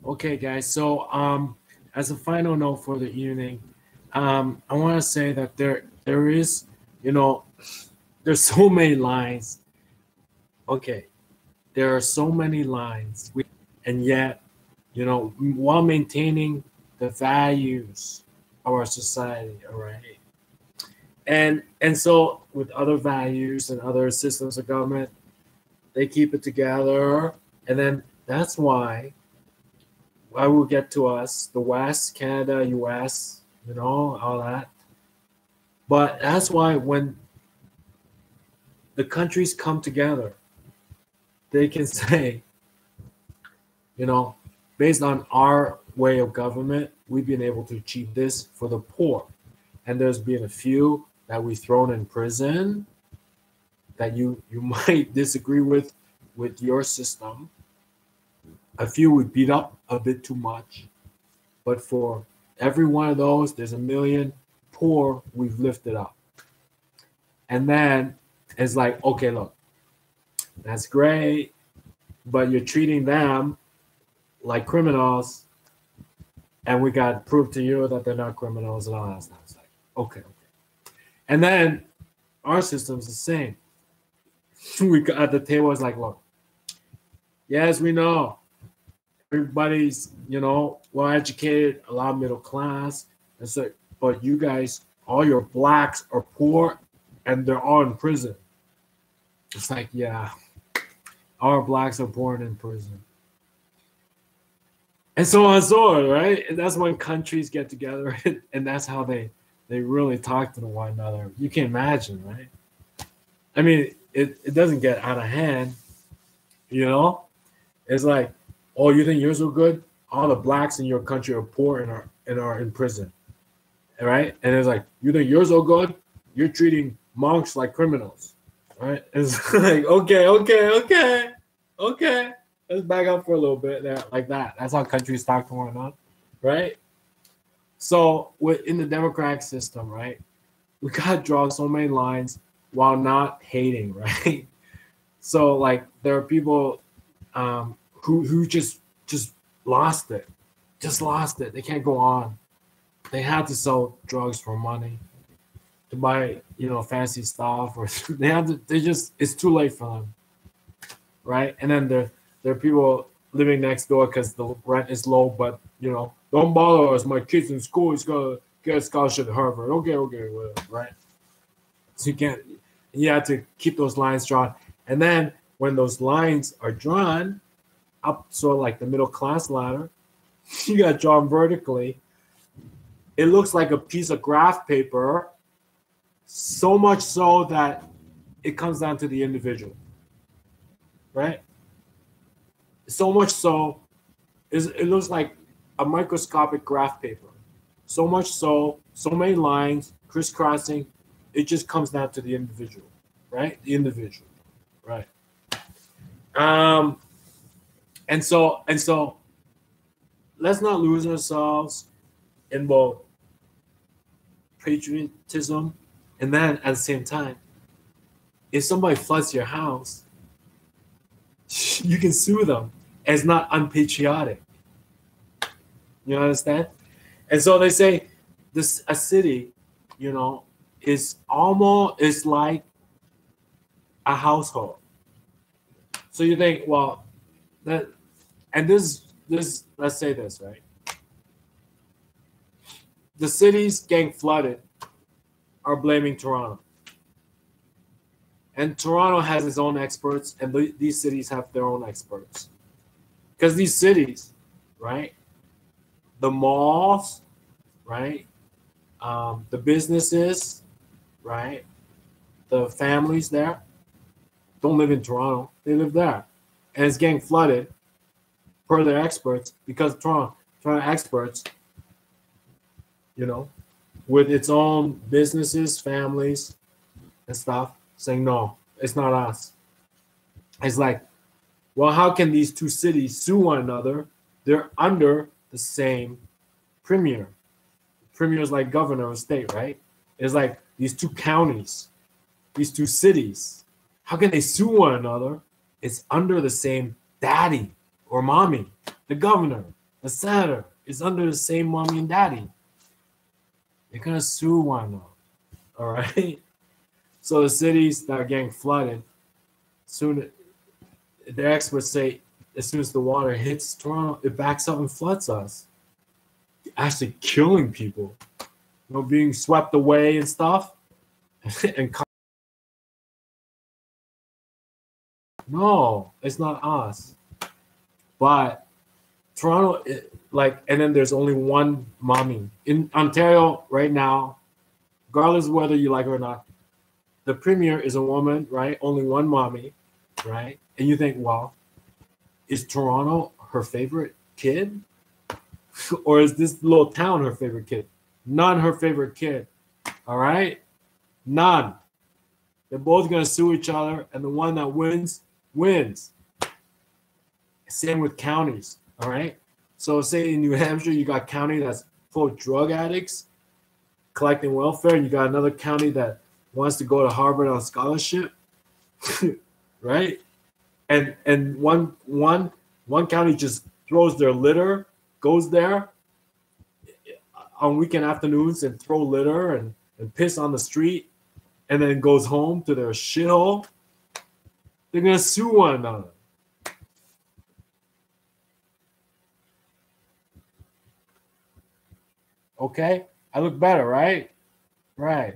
Okay, guys. So, as a final note for the evening, I want to say that there is, you know, there's so many lines. Okay, there are so many lines, and yet, while maintaining the values of our society, all right. And so with other values and other systems of government, they keep it together, and then that's why I will get to us, the West, Canada, US, all that. But that's why when the countries come together, they can say, you know, based on our way of government, we've been able to achieve this for the poor. And there's been a few that we've thrown in prison that you might disagree with your system. A few we beat up a bit too much. But for every one of those, there's a million poor we've lifted up. And then it's like, okay, look, that's great, but you're treating them like criminals, and we got to prove to you that they're not criminals and all that stuff. It's like, okay. And then our system's the same. We got at the table, it's like, look, yes, we know everybody's, well educated, a lot of middle class. And so, but you guys, all your blacks are poor and they're all in prison. It's like, yeah, our blacks are born in prison. And so on and so on, right? And that's when countries get together and that's how they really talk to one another. You can imagine, right? I mean, it doesn't get out of hand, It's like, oh, you think you're so good? All the blacks in your country are poor and are in prison, right? And it's like, you think you're so good? You're treating monks like criminals, right? It's like, okay. Let's back up for a little bit there, like that. That's how countries talk to one another, right? So in the democratic system, right, we gotta draw so many lines while not hating, right? So like there are people who just lost it. They can't go on. They had to sell drugs for money, to buy, fancy stuff, or it's too late for them, right? And then there are people living next door because the rent is low, but don't bother us. My kid's in school. He's gonna get a scholarship at Harvard. Okay, whatever, right? So you have to keep those lines drawn. And then when those lines are drawn up, sort of like the middle class ladder, you got drawn vertically. It looks like a piece of graph paper, so much so that it comes down to the individual, right? So much so, it looks like a microscopic graph paper. So much so many lines crisscrossing, it just comes down to the individual, right? The individual, right? And so let's not lose ourselves in both patriotism and then at the same time, if somebody floods your house, you can sue them as not unpatriotic. You understand? And so they say a city, is like a household. So you think, well, this let's say this, right? The cities getting flooded are blaming Toronto. And Toronto has its own experts, and these cities have their own experts. Because these cities, right, the malls, right, the businesses, right, the families there don't live in Toronto. They live there. And it's getting flooded, per their experts, because Toronto experts, with its own businesses, families, and stuff, saying, no, it's not us. It's like, well, how can these two cities sue one another? They're under the same premier. Premier is like governor of state, right? It's like these two counties, these two cities. How can they sue one another? It's under the same daddy or mommy, the governor, the senator is under the same mommy and daddy. They're gonna sue one another. All right. So the cities that are getting flooded, soon the experts say as soon as the water hits Toronto, it backs up and floods us, actually killing people, being swept away and stuff. And no, it's not us. But Toronto, and then there's only one mommy in Ontario right now, regardless of whether you like her or not. The premier is a woman, right? Only one mommy, right? And you think, well, is Toronto her favorite kid? Or is this little town her favorite kid? None her favorite kid. All right? None. They're both going to sue each other, and the one that wins, wins. Same with counties. All right? So say in New Hampshire, you got a county that's full of drug addicts collecting welfare, and you got another county that wants to go to Harvard on scholarship. Right? And one county just throws their litter, goes there on weekend afternoons and throw litter and piss on the street, and then goes home to their shithole. They're gonna sue one another. Okay, I look better, right? Right.